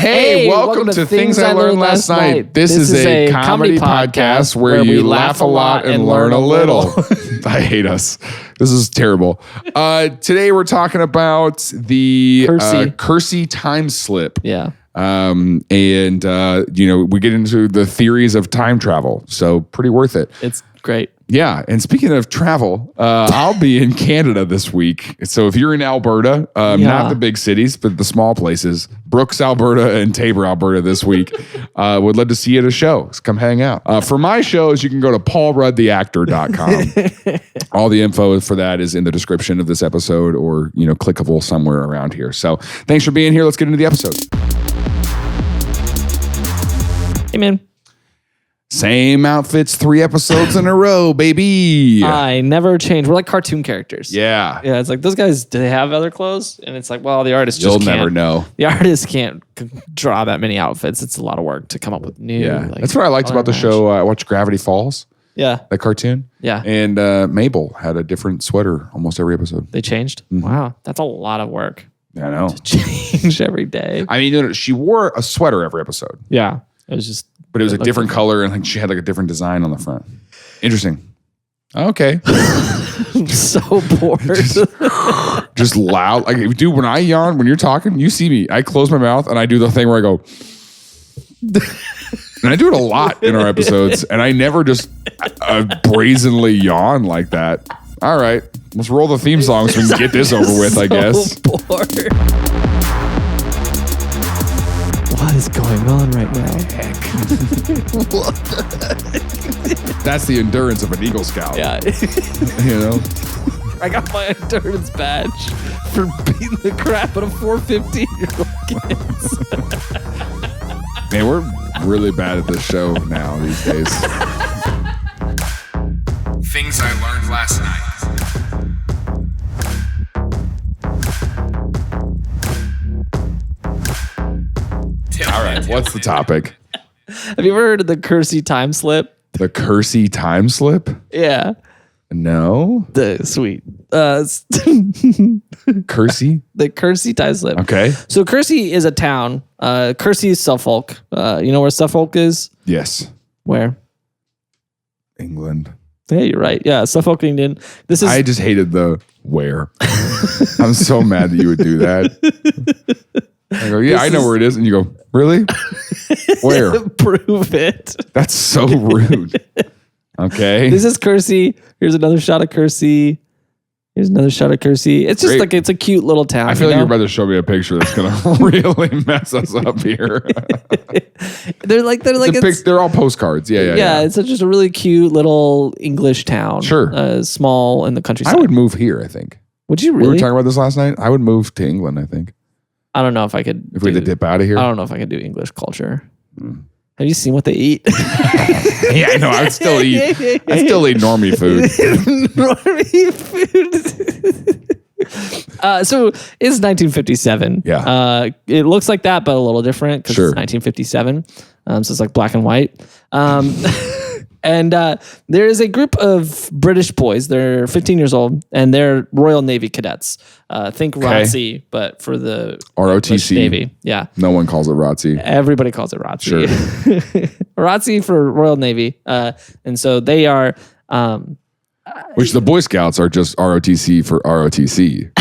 Hey, welcome to Things I Learned Last Night. This is a comedy podcast where you laugh a lot and learn a little. I hate us. This is terrible. Today we're talking about the Kersey Time Slip. Yeah. We get into the theories of time travel. So pretty worth it. It's great. Yeah. And speaking of travel, I'll be in Canada this week. So if you're in Alberta, not the big cities, but the small places, Brooks, Alberta and Tabor, Alberta this week, would love to see you at a show. So come hang out. For my shows, you can go to paulruddtheactor.com. All the info for that is in the description of this episode or, clickable somewhere around here. So thanks for being here. Let's get into the episode. Hey, man. Same outfits 3 episodes in a row, baby. I never change. We're like cartoon characters. Yeah. Yeah, it's like, those guys, do they have other clothes? And it's like, well, the artist just can't. You'll never know. The artist can't draw that many outfits. It's a lot of work to come up with new. Yeah. That's what I liked about the show. I watched Gravity Falls. Yeah. That cartoon. Yeah. And Mabel had a different sweater almost every episode. They changed? Mm-hmm. Wow. That's a lot of work. I know. To change every day. I mean, she wore a sweater every episode. Yeah. It was just... But it was a different color and she had like a different design on the front. Interesting. Okay. I'm so bored. just loud. Like, dude, when I yawn, when you're talking, you see me. I close my mouth and I do the thing where I go... And I do it a lot in our episodes. And I never just brazenly yawn like that. All right. Let's roll the theme song so we can get this over with, I guess. Bored. What is going on right now? That's the endurance of an Eagle Scout. Yeah. I got my endurance badge for beating the crap out of 415-year-old kids. Man, we're really bad at this show now these days. Things I learned last night. All right, what's the topic? Have you ever heard of the Kersey Time Slip? The Kersey Time Slip? Yeah. No. Sweet. Kersey? The Kersey Time Slip. Okay. So Kersey is a town. Kersey Suffolk. You know where Suffolk is? Yes. Where? England. Yeah, you're right. Yeah, Suffolk, England. I just hated the where. I'm so mad that you would do that. I go, I know where it is. And you go, really? Where? Prove it. That's so rude. Okay. This is Kersey. Here's another shot of Kersey. Here's another shot of Kersey. It's just it's a cute little town. I feel like you're about to show me a picture that's going to really mess us up here. They're all postcards. Yeah. It's just a really cute little English town. Sure. Small in the countryside. I would move here, I think. Would you really? We were talking about this last night. I would move to England, I think. I don't know if I could. If we had to dip out of here? I don't know if I could do English culture. Have you seen what they eat? Yeah, I know. I would still eat. I still eat normie food. Normie food. So it's 1957. Yeah. It looks like that, but a little different because it's 1957. So it's like black and white. And there is a group of British boys. They're 15 years old, and they're Royal Navy cadets. Think ROTC, but for the ROTC Navy. Yeah. No one calls it ROTC. Everybody calls it ROTC. Sure. ROTC for Royal Navy. And so they are... which the Boy Scouts are just ROTC for ROTC.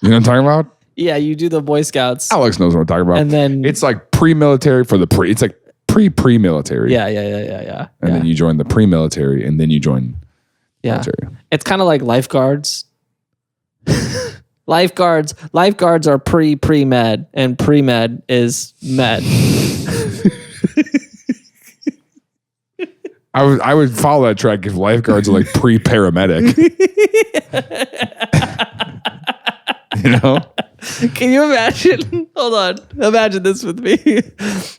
You know what I'm talking about? Yeah, you do the Boy Scouts. Alex knows what I'm talking about. And then... It's like pre-military for the pre... It's like pre-military. Yeah. And then you join the pre-military, and then you join military. It's kind of like lifeguards. Lifeguards are pre-med, and pre-med is med. I would follow that track if lifeguards are like pre-paramedic. You know? Can you imagine? Hold on. Imagine this with me.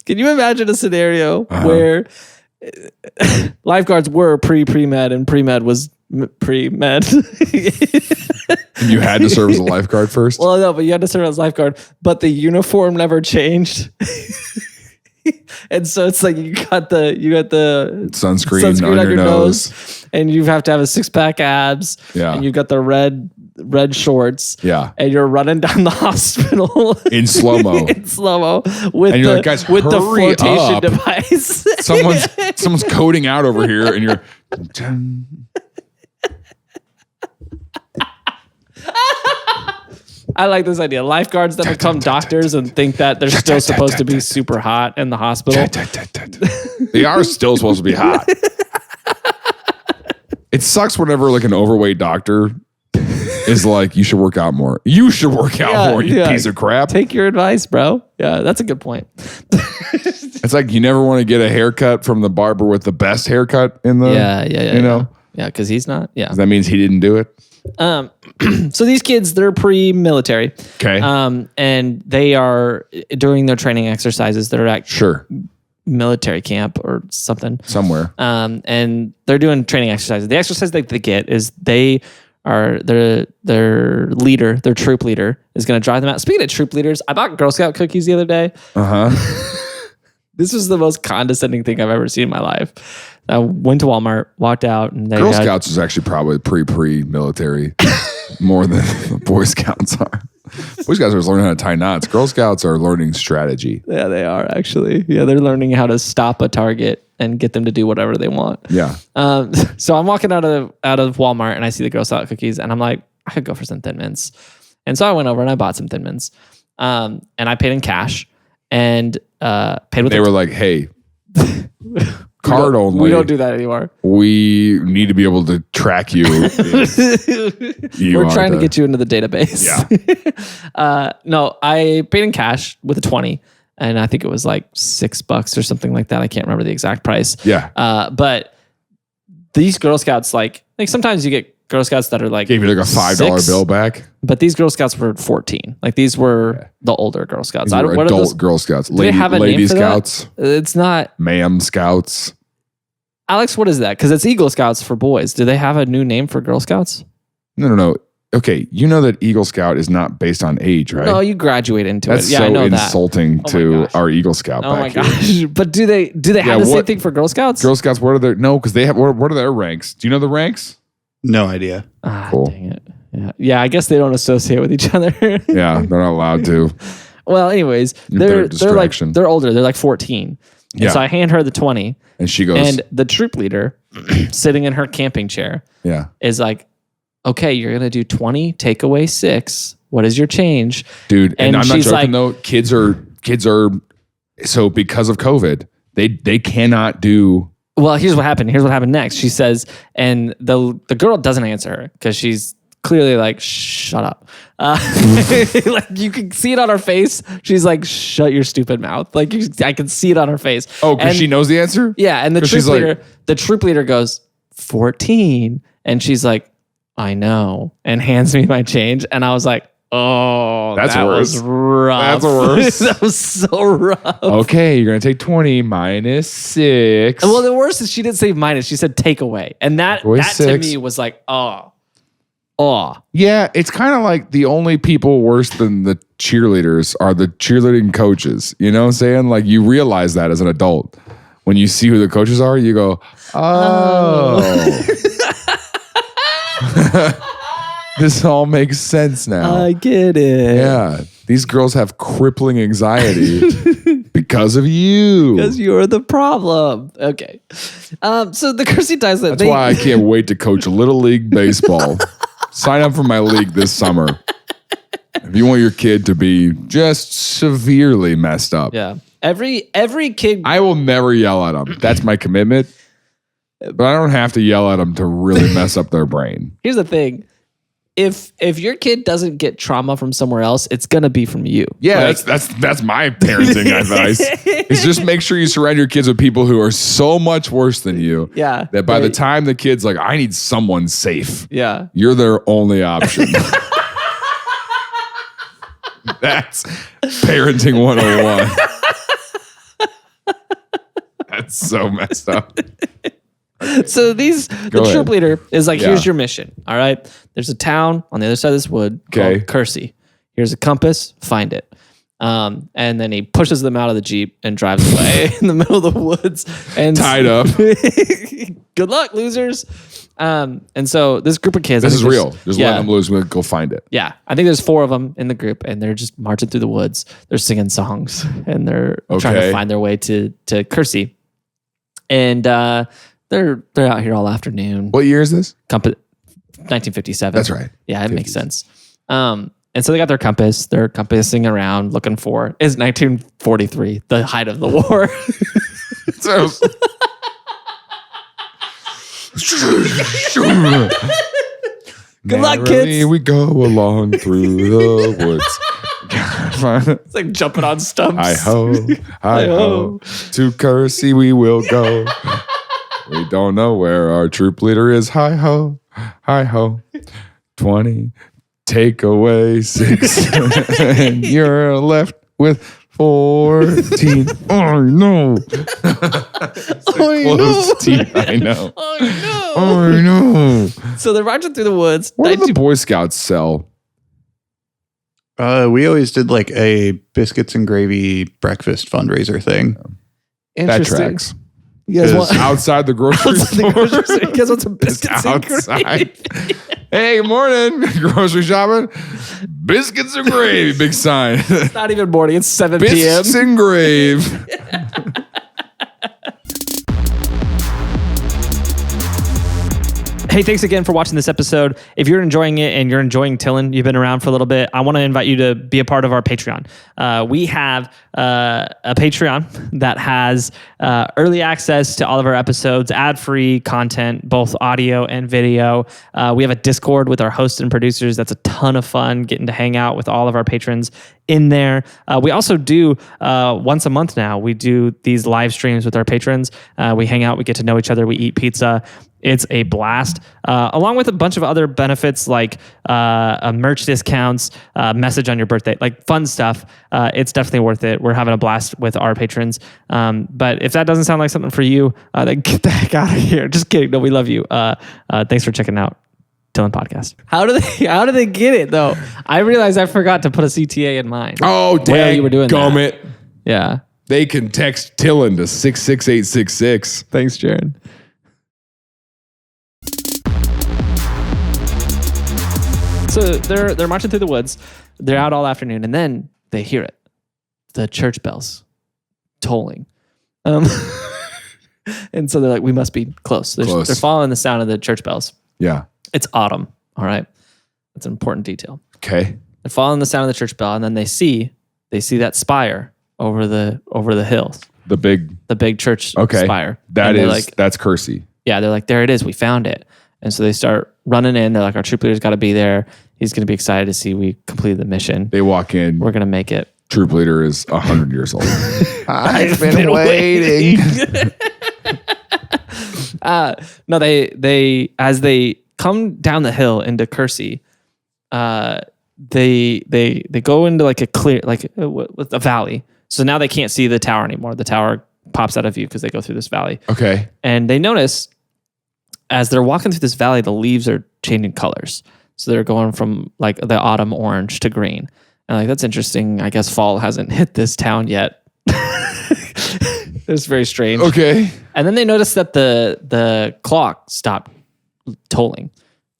Can you imagine a scenario where lifeguards were pre-med and pre-med was pre-med? And you had to serve as a lifeguard first? Well, no, but you had to serve as a lifeguard, but the uniform never changed. And so it's like you got the sunscreen on your nose, and you have to have a 6-pack abs. Yeah. And you've got the red red shorts. Yeah. And you're running down the hospital in slow-mo. With and you're like, guys, with the hurry flotation up. device. Someone's coding out over here, and you're. I like this idea. Lifeguards that become doctors and think that they're still supposed to be super hot in the hospital. They are still supposed to be hot. It sucks whenever like an overweight doctor is like, you should work out more. You should work out more, you piece of crap. Take your advice, bro. Yeah, that's a good point. It's like you never want to get a haircut from the barber with the best haircut in the you know? Yeah, because he's not. Yeah. That means he didn't do it. So these kids, they're pre-military. Okay. And they are during their training exercises, they're at military camp or something. Somewhere. And they're doing training exercises. The exercise that they get is their leader, their troop leader, is going to drive them out. Speaking of troop leaders, I bought Girl Scout cookies the other day. This was the most condescending thing I've ever seen in my life. I went to Walmart, walked out, and Girl Scouts is actually probably pre-military more than the Boy Scouts are. Boy Scouts are learning how to tie knots. Girl Scouts are learning strategy. Yeah, they are actually. Yeah, they're learning how to stop a target and get them to do whatever they want. Yeah. So I'm walking out of Walmart and I see the Girl Scout cookies and I'm like, I could go for some Thin Mints. And so I went over and I bought some Thin Mints. And I paid in cash and paid with. They were like, hey. Card only. We don't do that anymore. We need to be able to track you. We're trying to get you into the database. Yeah. No, I paid in cash with a 20, and I think it was like $6 or something like that. I can't remember the exact price. Yeah. But these Girl Scouts, like sometimes you get Girl Scouts that are like gave you like a $5 bill back. But these Girl Scouts were 14. Like these were the older Girl Scouts. These were adult Girl Scouts. Do they have a Lady name for Scouts. That? It's not. Ma'am Scouts. Alex, what is that? Because it's Eagle Scouts for boys. Do they have a new name for Girl Scouts? No. Okay, you know that Eagle Scout is not based on age, right? No, you graduate into That's it. Yeah, so I know insulting to our Eagle Scout. Oh my back gosh! here. But do they have the same thing for Girl Scouts? Girl Scouts, what are their because they have what are their ranks? Do you know the ranks? No idea. Cool. Dang it. Yeah. I guess they don't associate with each other. Yeah, they're not allowed to. Well, anyways, they're older. They're like 14. And so I hand her the 20. And she goes. And the troop leader, sitting in her camping chair, is like, okay, you're going to do 20, take away 6. What is your change? Dude, and I'm not joking though. Kids are, so because of COVID, they cannot do. Well, here's what happened. Here's what happened next. She says, and the girl doesn't answer her because she's clearly like, shut up. Like you can see it on her face. She's like, shut your stupid mouth. Like I can see it on her face. Oh, because she knows the answer? Yeah. And the troop leader goes, 14. And she's like, I know. And hands me my change. And I was like, oh, that was rough. That's worse. That was so rough. Okay, you're going to take 20 minus 6. Well, the worst is she didn't say minus. She said take away. And that to me was like, oh. Yeah, it's kind of like the only people worse than the cheerleaders are the cheerleading coaches. You know what I'm saying? Like you realize that as an adult. When you see who the coaches are, you go, oh. This all makes sense now. I get it. Yeah. These girls have crippling anxiety because of you. Because you're the problem. Okay. So the Kersey Time Slip. That's why I can't wait to coach Little League Baseball. Sign up for my league this summer. If you want your kid to be just severely messed up. Yeah. Every kid. I will never yell at them. That's my commitment. But I don't have to yell at them to really mess up their brain. Here's the thing. If your kid doesn't get trauma from somewhere else, it's gonna be from you. Yeah, like, that's my parenting advice. Is just make sure you surround your kids with people who are so much worse than you. Yeah. That by the time the kid's like, I need someone safe. Yeah. You're their only option. That's parenting 101. That's so messed up. So the troop leader is like, here's your mission. All right. There's a town on the other side of this wood called Kersey. Here's a compass. Find it. And then he pushes them out of the Jeep and drives away in the middle of the woods. And tied up. Good luck, losers. And so this group of kids. This is real. Just letting them lose. We'll go find it. Yeah. I think there's 4 of them in the group, and they're just marching through the woods. They're singing songs, and they're trying to find their way to Kersey. And they're out here all afternoon. What year is this? 1957. That's right. Yeah, it makes sense. And so they got their compass. They're compassing around looking for. It's 1943, the height of the war. Good luck, kids. We go along through the woods. It's like jumping on stumps. Hi-ho, hi-ho. To Kersey we will go. We don't know where our troop leader is. Hi-ho, hi-ho. 20, take away 6. And you're left with 14. Oh, no. I know. Oh, no. So they're marching through the woods. What do the Boy Scouts sell? We always did like a biscuits and gravy breakfast fundraiser thing. That tracks. You guys want outside the grocery store? You guys want some biscuits outside. and gravy? Hey, good morning. Grocery shopping. Biscuits and gravy. Big sign. It's not even morning. It's 7 p.m. Biscuits and gravy. Hey, thanks again for watching this episode. If you're enjoying it and you're enjoying TILLN, you've been around for a little bit, I want to invite you to be a part of our Patreon. We have a Patreon that has early access to all of our episodes, ad-free content, both audio and video. We have a Discord with our hosts and producers. That's a ton of fun, getting to hang out with all of our patrons in there. We also do, once a month now, we do these live streams with our patrons. We hang out, we get to know each other, we eat pizza. It's a blast, along with a bunch of other benefits like merch discounts, message on your birthday, like fun stuff. It's definitely worth it. We're having a blast with our patrons. But if that doesn't sound like something for you, then get the heck out of here. Just kidding. No, we love you. Thanks for checking out TILLN Podcast. How do they get it though? I realized I forgot to put a CTA in mine. Oh, dang. You were doing gummit. Yeah. They can text TILLN to 66866. Thanks, Jaron. So they're marching through the woods. They're out all afternoon, and then they hear it. The church bells tolling. And so they're like, we must be close. They're following the sound of the church bells. Yeah. It's autumn. All right. That's an important detail. Okay. They're following the sound of the church bell, and then they see that spire over the hills. The big church spire. That's Kersey. Yeah, they're like, there it is. We found it. And so they start running in. They're like, our troop leader's got to be there. He's going to be excited to see we completed the mission. They walk in. We're going to make it. Troop leader is 100 years old. I've been waiting. No, they as they come down the hill into Kersey, they go into like a clear, like with a valley. So now they can't see the tower anymore. The tower pops out of view because they go through this valley. Okay. And they notice as they're walking through this valley, the leaves are changing colors. So they're going from like the autumn orange to green. And like, that's interesting. I guess fall hasn't hit this town yet. It's very strange. Okay. And then they notice that the clock stopped tolling.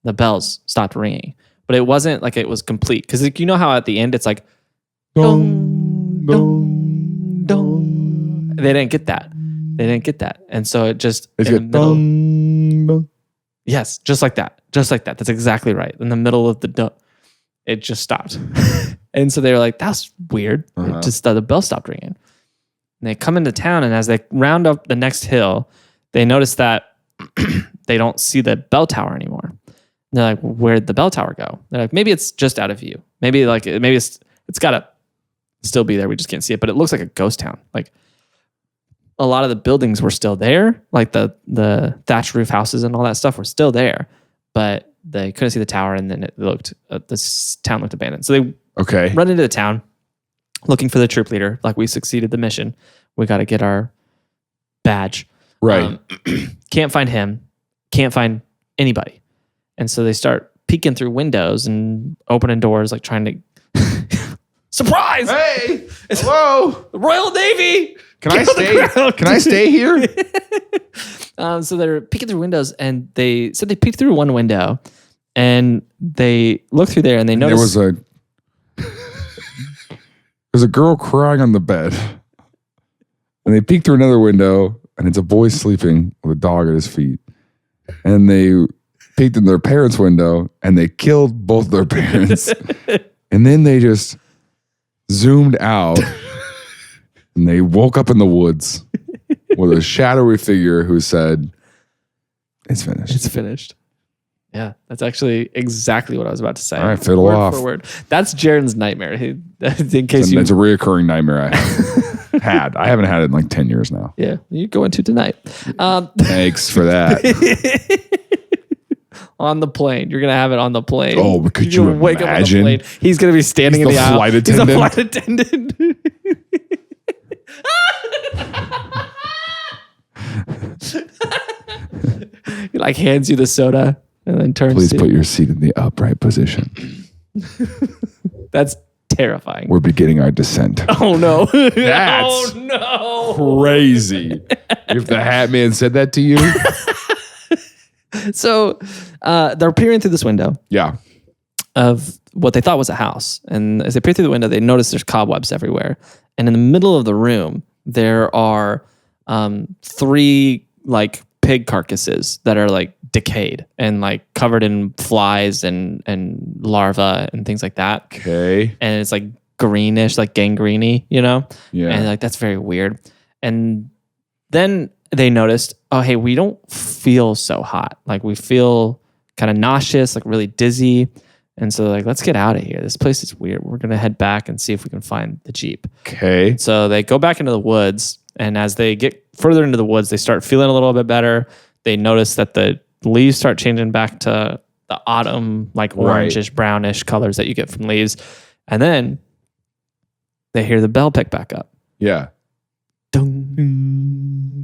The bells stopped ringing. But it wasn't like it was complete. Because like, you know how at the end it's like, dong, dong, dong. They didn't get that. And so it just... It's good. Dong, dong. Yes, just like that. That's exactly right. In the middle of it just stopped. And so they were like, that's weird. It just the bell stopped ringing. And they come into town, and as they round up the next hill, they notice that they don't see the bell tower anymore. And they're like, where'd the bell tower go? They're like, maybe it's just out of view. Maybe it's got to still be there. We just can't see it. But it looks like a ghost town. Like a lot of the buildings were still there. Like the thatched roof houses and all that stuff were still there. But they couldn't see the tower, and then this town looked abandoned. So they run into the town looking for the troop leader. Like, we succeeded the mission. We got to get our badge. Right. Can't find him. Can't find anybody. And so they start peeking through windows and opening doors, like trying to surprise. Hey, Hello? The Royal Navy. Can I stay here? So they're peeking through windows, and they said they peeked through one window, and they looked through there, and they noticed there's a girl crying on the bed, and they peek through another window, and it's a boy sleeping with a dog at his feet, and they peeked in their parents' window, and they killed both their parents, and then they just zoomed out, and they woke up in the woods with a shadowy figure who said, "It's finished. It's finished." Yeah, that's actually exactly what I was about to say. All right, fiddle word off. for word. That's Jaron's nightmare. In case It's a reoccurring nightmare I have. I haven't had it in like 10 years now. Yeah, you go into tonight. Thanks for that. On the plane. You're going to have it on the plane. Oh, but could you wake up on the imagine? plane. He's going to be standing in the aisle. Flight attendant. He's a flight attendant. He like hands you the soda and then turns Please put your seat in the upright position. That's terrifying. We're beginning our descent. Oh no. That's oh no. crazy. If the Hat Man said that to you. So they're peering through this window. Yeah. Of what they thought was a house. And as they peer through the window, they notice there's cobwebs everywhere. And in the middle of the room, there are 3 like pig carcasses that are like decayed and like covered in flies and larvae and things like that. Okay. And it's like greenish, like gangrene, you know? Yeah. And like, that's very weird. And then they noticed, oh, hey, we don't feel so hot. Like we feel kind of nauseous, like really dizzy. And so like, let's get out of here. This place is weird. We're going to head back and see if we can find the Jeep. Okay. So they go back into the woods. And as they get further into the woods, they start feeling a little bit better. They notice that the leaves start changing back to the autumn, like orangish, brownish colors that you get from leaves. And then they hear the bell pick back up. Yeah. Dun,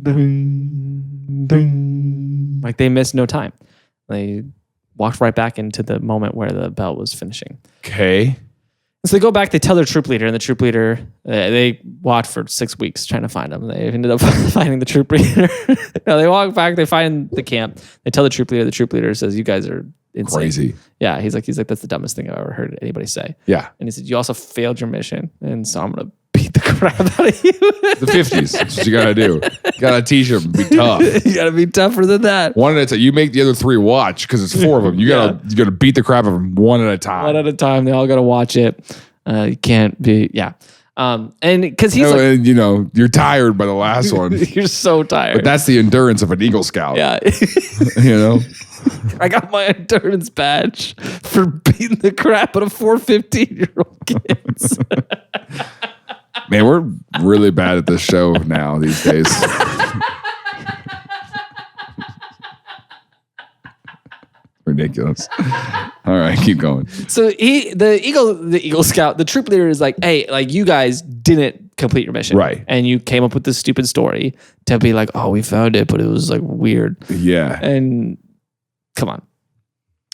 dun, dun. Like they missed no time. They walked right back into the moment where the bell was finishing. Okay. So they go back, they tell their troop leader, and the troop leader, they walked for 6 weeks trying to find him. They ended up finding the troop leader. No, they walk back, they find the camp. They tell the troop leader says, "You guys are insane." Crazy. Yeah, he's like, that's the dumbest thing I've ever heard anybody say. Yeah. And he said, "You also failed your mission, and so I'm going to beat the crap out of you." The 50s. That's what you got to do. You got to teach them. Be tough. You got to be tougher than that. One at a time. You make the other 3 watch because it's 4 of them. You got to beat the crap out of them one at a time. One at a time. They all got to watch it. You can't be, yeah. And because he's and, you know, you're tired by the last one. You're so tired. But that's the endurance of an Eagle Scout. Yeah. You know? I got my endurance badge for beating the crap out of 4 15-year-old kids. Man, we're really bad at this show now these days. Ridiculous. All right, keep going. So the Eagle Scout, the troop leader is like, "Hey, like you guys didn't complete your mission, right? And you came up with this stupid story to be like, oh, we found it, but it was like weird, yeah. And come on."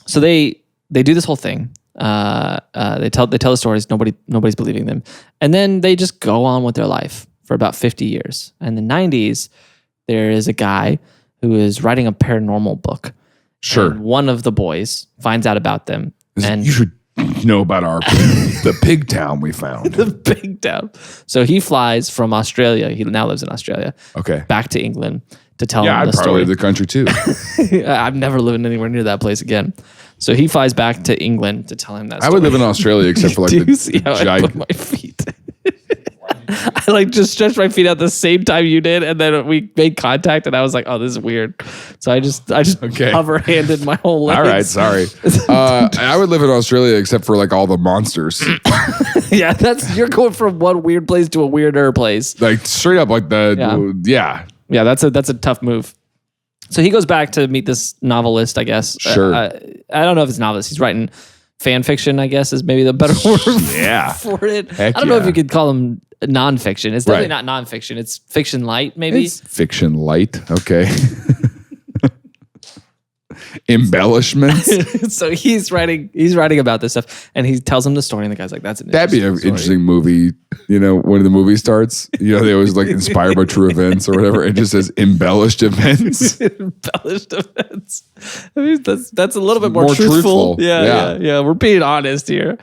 So they do this whole thing. They tell the stories. Nobody's believing them, and then they just go on with their life for about 50 years. In the 90s, there is a guy who is writing a paranormal book. Sure. And one of the boys finds out about them. And you should know about the pig town we found. The pig town. So he flies from Australia. He now lives in Australia. Okay. Back to England to tell them the story. Yeah, I'd probably leave the country too. I'm never living anywhere near that place again. So he flies back to England to tell him that story. I would live in Australia except for like Do you see how I put my feet? I like just stretched my feet out the same time you did, and then we made contact, and I was like, "Oh, this is weird." So I just hover-handed my whole legs. All right, sorry. I would live in Australia except for like all the monsters. Yeah, you're going from one weird place to a weirder place. Like straight up, like yeah. That's a tough move. So he goes back to meet this novelist, I guess. Sure. I don't know if it's novelist. He's writing fan fiction, I guess, is maybe the better word for it. Heck I don't know if you could call him nonfiction. It's definitely not nonfiction. It's fiction light, maybe. It's fiction light. Okay. embellishments. So he's writing about this stuff, and he tells him the story, and the guy's like, "That's an That'd be an interesting movie." When the movie starts, they always like inspired by true events or whatever. It just says embellished events. Embellished events. I mean, that's a little bit more truthful. Yeah. We're being honest here.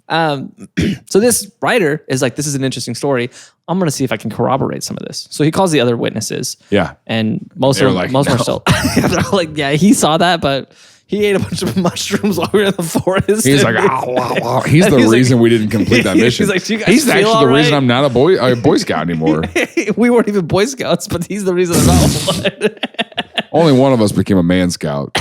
So this writer is like, this is an interesting story. I'm going to see if I can corroborate some of this. So he calls the other witnesses. Yeah. And most of them are still, they're like, yeah, he saw that, but he ate a bunch of mushrooms while we were in the forest. He's like, oh. He's the reason we didn't complete that mission. He's like, do you guys he's feel actually all the right? reason I'm not a Boy Scout anymore. We weren't even Boy Scouts, but he's the reason I'm not one. Only one of us became a Man Scout.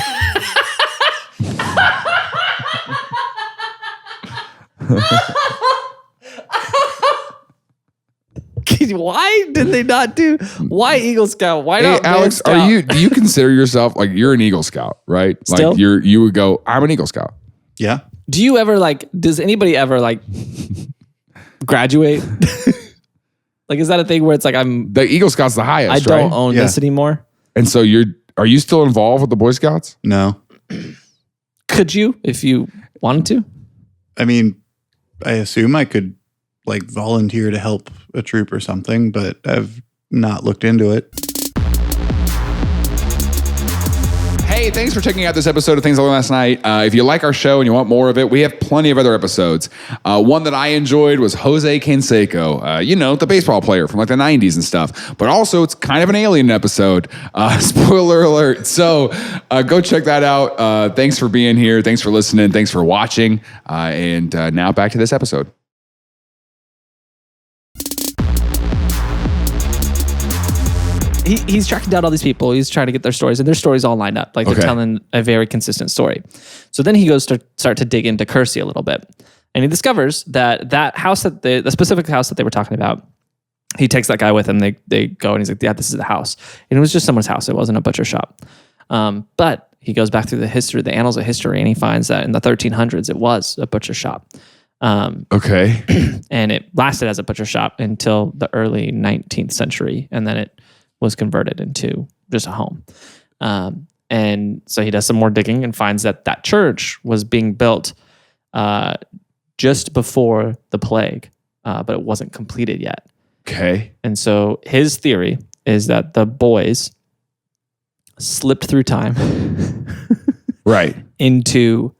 Why did they not do? Why Eagle Scout? Why not Alex? Man Scout? Do you consider yourself like you're an Eagle Scout, right? Still? Like you would go, I'm an Eagle Scout. Yeah. Do you ever does anybody ever graduate? Like, is that a thing where it's like the Eagle Scout's the highest? I don't own this anymore. And so are you still involved with the Boy Scouts? No. Could you, if you wanted to? I mean, I assume I could volunteer to help a troop or something, but I've not looked into it. Hey, thanks for checking out this episode of Things I Learned Last Night. If you like our show and you want more of it, we have plenty of other episodes. One that I enjoyed was Jose Canseco, the baseball player from the 90s and stuff. But also, it's kind of an alien episode. Spoiler alert. So go check that out. Thanks for being here. Thanks for listening. Thanks for watching. And now back to this episode. He's tracking down all these people. He's trying to get their stories, and their stories all lined up. They're telling a very consistent story. So then he goes to start to dig into Kersey a little bit, and he discovers that house, the specific house that they were talking about. He takes that guy with him. They go, and he's like, "Yeah, this is the house." And it was just someone's house. It wasn't a butcher shop. But he goes back through the annals of history, and he finds that in the 1300s it was a butcher shop. Okay. And it lasted as a butcher shop until the early 19th century, and then it was converted into just a home. And so he does some more digging and finds that church was being built just before the plague, but it wasn't completed yet. Okay. And so his theory is that the boys slipped through time right into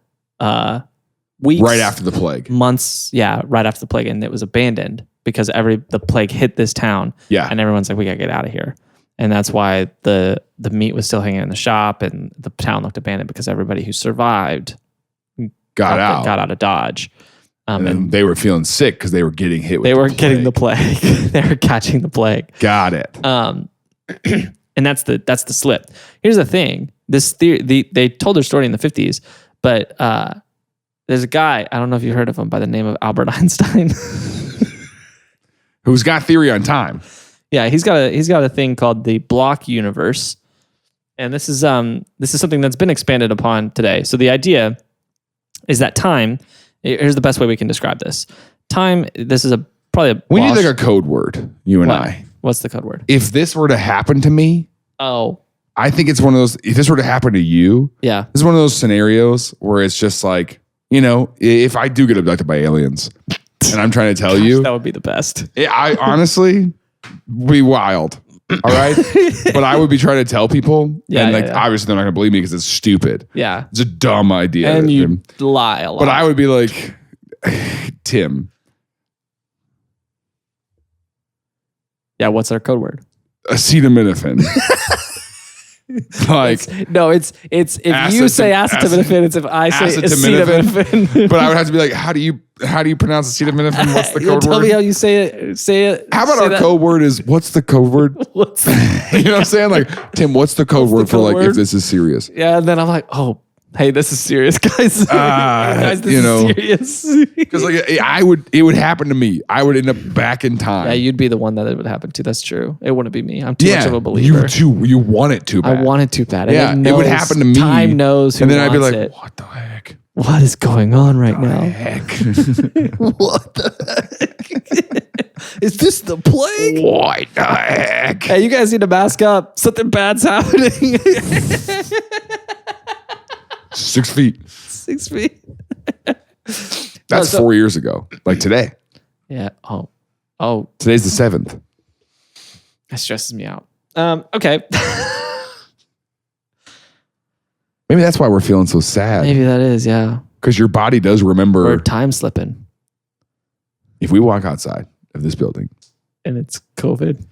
weeks. Right after the plague. Months, right after the plague. And it was abandoned because the plague hit this town. Yeah. And everyone's like, we got to get out of here. And that's why the meat was still hanging in the shop, and the town looked abandoned because everybody who survived got out of Dodge. And they were feeling sick because they were getting hit with getting the plague. They were catching the plague. Got it. And that's the slip. Here's the thing. This theory, they told their story in the 50s, but there's a guy, I don't know if you heard of him, by the name of Albert Einstein. Who's got theory on time. Yeah, he's got a thing called the block universe, and this is something that's been expanded upon today. So the idea is that time. Here's the best way we can describe this. Time. This is probably we need a code word. You and I. What's the code word? If this were to happen to me, I think it's one of those. If this were to happen to you, this is one of those scenarios where it's just like, if I do get abducted by aliens, and I'm trying to tell you, that would be the best. I honestly. Be wild, all right? But I would be trying to tell people, obviously they're not going to believe me because it's stupid. Yeah. It's a dumb idea. And you lie a lot. But I would be like, Tim. Yeah, what's our code word? Acetaminophen. It's if you say acetaminophen, it's if I say acetaminophen. But I would have to be like, how do you pronounce acetaminophen? What's the code word? Tell me how you say it. How about our code word is what's the code word? You know what I'm saying? Like, Tim, what's the code word for if this is serious? Yeah, and then I'm like, oh, hey, this is serious, guys. Guys, this is serious. Because it would happen to me. I would end up back in time. Yeah, you'd be the one that it would happen to. That's true. It wouldn't be me. I'm too much of a believer. You too. You want it too bad. I want it too bad. Yeah, it would happen to me. Time knows who and then wants I'd be like, it. what the heck? What is going on right now? Heck? What the heck? Is this the plague? What the heck? Hey, you guys need to mask up. Something bad's happening. 6 feet. 6 feet. That's 4 years ago. Like today. Yeah. Oh. Today's the 7th. That stresses me out. Okay. Maybe that's why we're feeling so sad. Maybe that is, yeah. Because your body does remember. We're time slipping. If we walk outside of this building. And it's COVID.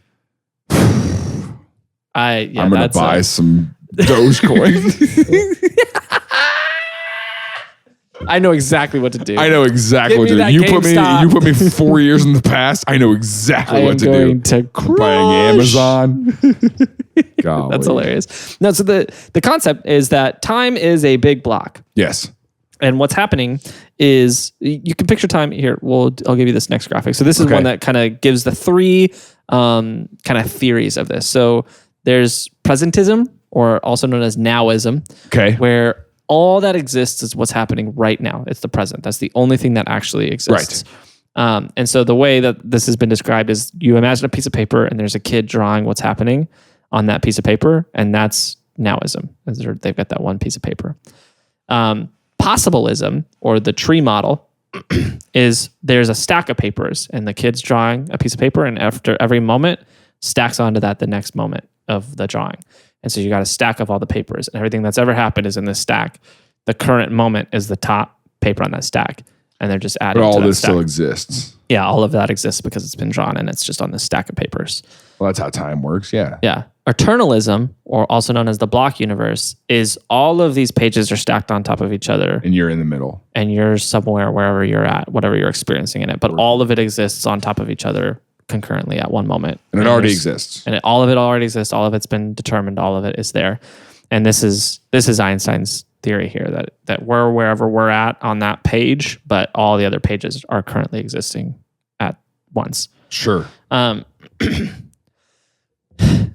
I'm going to buy some Dogecoin. I know exactly what to do. I know exactly what to do. You put me 4 years in the past. I know exactly what to do. I'm going to crush. Buying Amazon. That's hilarious. No, so the concept is that time is a big block. Yes. And what's happening is you can picture time here. I'll give you this next graphic. So this is one that kind of gives the three kind of theories of this. So there's presentism, or also known as nowism, where all that exists is what's happening right now. It's the present. That's the only thing that actually exists. Right. And so the way that this has been described is you imagine a piece of paper and there's a kid drawing what's happening on that piece of paper, and that's nowism. They've got that one piece of paper. Possibilism, or the tree model, is there's a stack of papers and the kid's drawing a piece of paper, and after every moment stacks onto that the next moment of the drawing. And so you got a stack of all the papers, and everything that's ever happened is in this stack. The current moment is the top paper on that stack, and they're just adding. But all to this stack. Still exists. Yeah, all of that exists because it's been drawn and it's just on this stack of papers. Well, that's how time works. Yeah. Yeah. Eternalism, or also known as the block universe, is all of these pages are stacked on top of each other. And you're in the middle. And you're somewhere, wherever you're at, whatever you're experiencing in it. But all of it exists on top of each other concurrently at one moment. And it already exists. And all of it already exists. All of it's been determined. All of it is there. And this is Einstein's theory here, that we're wherever we're at on that page, but all the other pages are currently existing at once. Sure.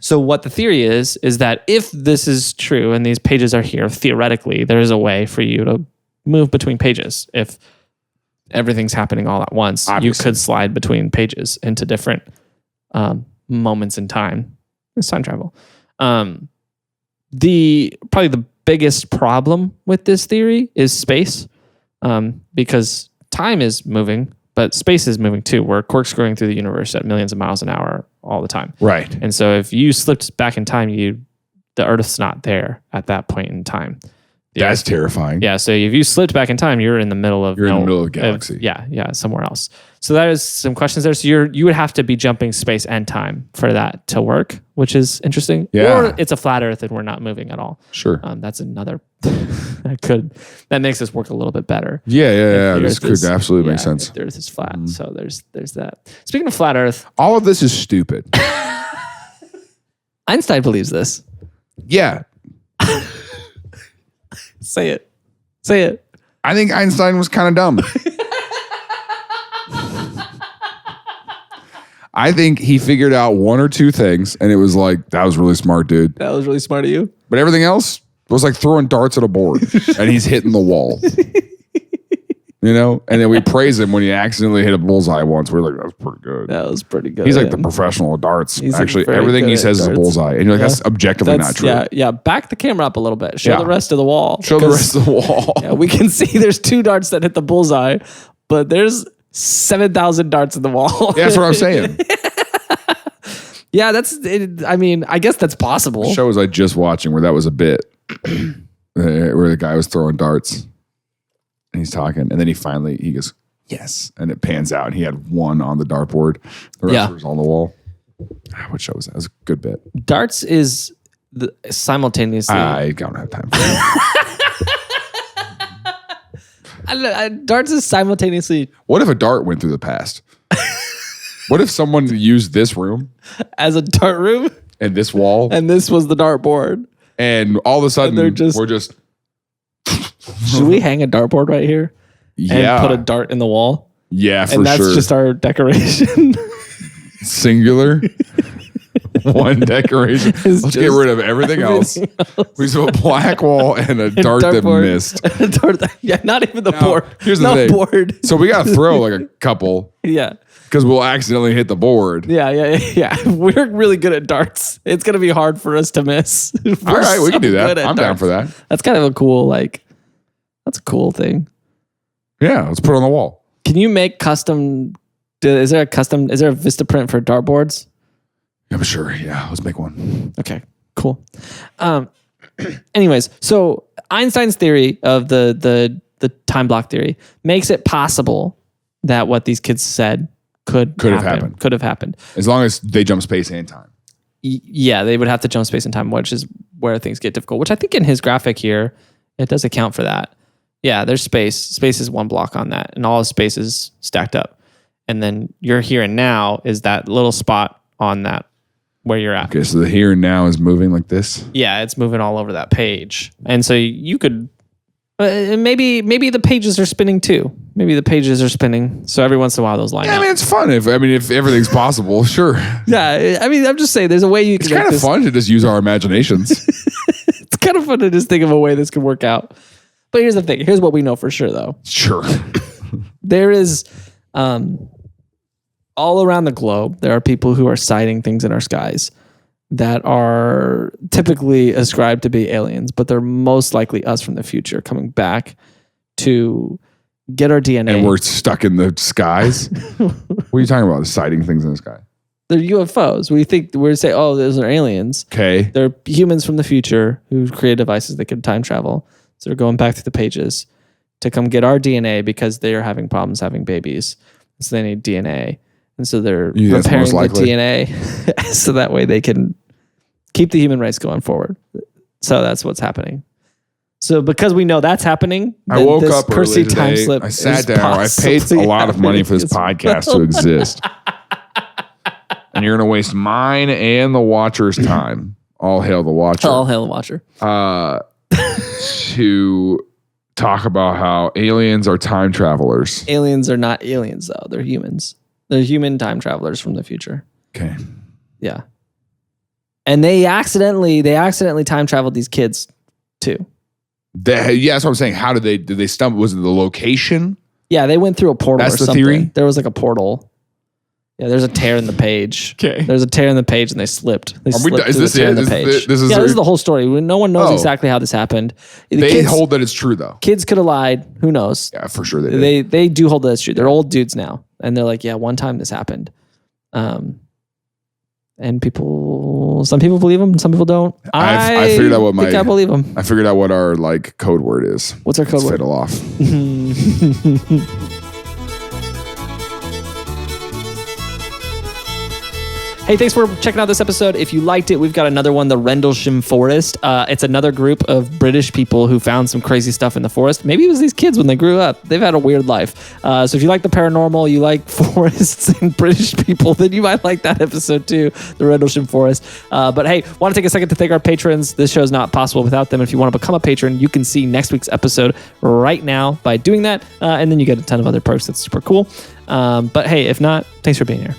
So what the theory is that if this is true and these pages are here, theoretically, there is a way for you to move between pages. If everything's happening all at once, you could slide between pages into different moments in time. It's time travel. Probably the biggest problem with this theory is space, because time is moving, but space is moving too. We're corkscrewing through the universe at millions of miles an hour all the time. Right. And so if you slipped back in time, the Earth's not there at that point in time. That's terrifying. Yeah. So if you slipped back in time, you're in the middle of a galaxy. Somewhere else. So that is some questions there. So you would have to be jumping space and time for that to work, which is interesting. Yeah. Or it's a flat Earth and we're not moving at all. Sure. That's another that makes this work a little bit better. Yeah. This could absolutely make sense. If the Earth is flat. Mm-hmm. So there's that. Speaking of flat Earth, all of this is stupid. Einstein believes this. Yeah. Say it. I think Einstein was kind of dumb. I think he figured out one or two things, and it was like, that was really smart, dude. That was really smart of you. But everything else was like throwing darts at a board, and he's hitting the wall. You know? And then we praise him when he accidentally hit a bullseye once. We're like, that's pretty good. That was pretty good. He's like the professional of darts. He's actually, everything he says is a bullseye. And you're like, that's objectively not true. Yeah. Back the camera up a little bit. Show the rest of the wall. Show the rest of the wall. Yeah, we can see there's 2 darts that hit the bullseye, but there's 7,000 darts in the wall. Yeah, that's what I'm saying. Yeah, that's it. I mean, I guess that's possible. The show was I just watching where that was a bit where the guy was throwing darts and he's talking, and then he goes, yes, and it pans out and he had one on the dartboard. The rest was on the wall. What show was that? It was a good bit. Darts is simultaneously. I don't have time for that. Darts is simultaneously. What if a dart went through the past? What if someone used this room as a dart room and this wall, and this was the dartboard, and all of a sudden we're just. Should we hang a dartboard right here? Yeah, and put a dart in the wall. Yeah, for sure. And that's just our decoration. Singular. One decoration. Let's get rid of everything else. We just put a black wall and a dart that missed. Not even the board. Here's the thing. Board. So we got to throw like a couple. Yeah. Because we'll accidentally hit the board. Yeah. We're really good at darts. It's going to be hard for us to miss. All right, we can do that. I'm down for that. That's kind of a cool, That's a cool thing. Yeah, let's put it on the wall. Can you make custom? Is there a Vistaprint for dartboards? I'm sure. Yeah, let's make one. Okay, cool. Anyways, so Einstein's theory of the time block theory makes it possible that what these kids said could have happened. As long as they jump space and time. Yeah, they would have to jump space and time, which is where things get difficult, which I think in his graphic here, it does account for that. Yeah, there's space. Space is one block on that, and all of space is stacked up. And then your here and now is that little spot on that where you're at. Okay, so the here and now is moving like this? Yeah, it's moving all over that page. And so you could... maybe the pages are spinning too. Maybe the pages are spinning. So every once in a while those line up. I mean, it's fun. If everything's possible, sure. Yeah, I mean, I'm just saying there's a way you can... It's kind of fun to just use our imaginations. It's kind of fun to just think of a way this could work out. But here's the thing. Here's what we know for sure, though. Sure. There is... all around the globe, there are people who are sighting things in our skies that are typically ascribed to be aliens, but they're most likely us from the future coming back to get our DNA. And we're stuck in the skies? What are you talking about? Sighting things in the sky? They're UFOs. We say, oh, those are aliens. Okay. They're humans from the future who create devices that can time travel. So they're going back to the pages to come get our DNA because they are having problems having babies. So they need DNA. And so they're repairing the DNA so that way they can keep the human race going forward. So that's what's happening. So because we know that's happening, I woke up Kersey early Time today. Slip I sat down. I paid a lot of money for this podcast to exist. And you're going to waste mine and the watcher's time. All hail the watcher. All hail the watcher. To talk about how aliens are time travelers. Aliens are not aliens, though. They're humans. They're human time travelers from the future. Okay. Yeah. And they accidentally time traveled these kids too. Yeah, that's what I'm saying. How did they stumble? Was it the location? Yeah, they went through a portal. That's or the something. theory? There was like a portal. Yeah, there's a tear in the page. Okay. There's a tear in the page and they slipped. This is the whole story. No one knows exactly how this happened. They hold that it's true though. Kids could have lied. Who knows? Yeah, for sure they did. They do hold that it's true. They're old dudes now. And they're like, yeah, one time this happened. And some people believe them, some people don't. I figured out I believe them. I figured out what our code word is. What's our code word? Fiddle Off. Hey, thanks for checking out this episode. If you liked it, we've got another one, the Rendlesham Forest. It's another group of British people who found some crazy stuff in the forest. Maybe it was these kids when they grew up. They've had a weird life. So if you like the paranormal, you like forests and British people, then you might like that episode too, the Rendlesham Forest. But hey, want to take a second to thank our patrons. This show is not possible without them. If you want to become a patron, you can see next week's episode right now by doing that. And then you get a ton of other perks. That's super cool. But hey, if not, thanks for being here.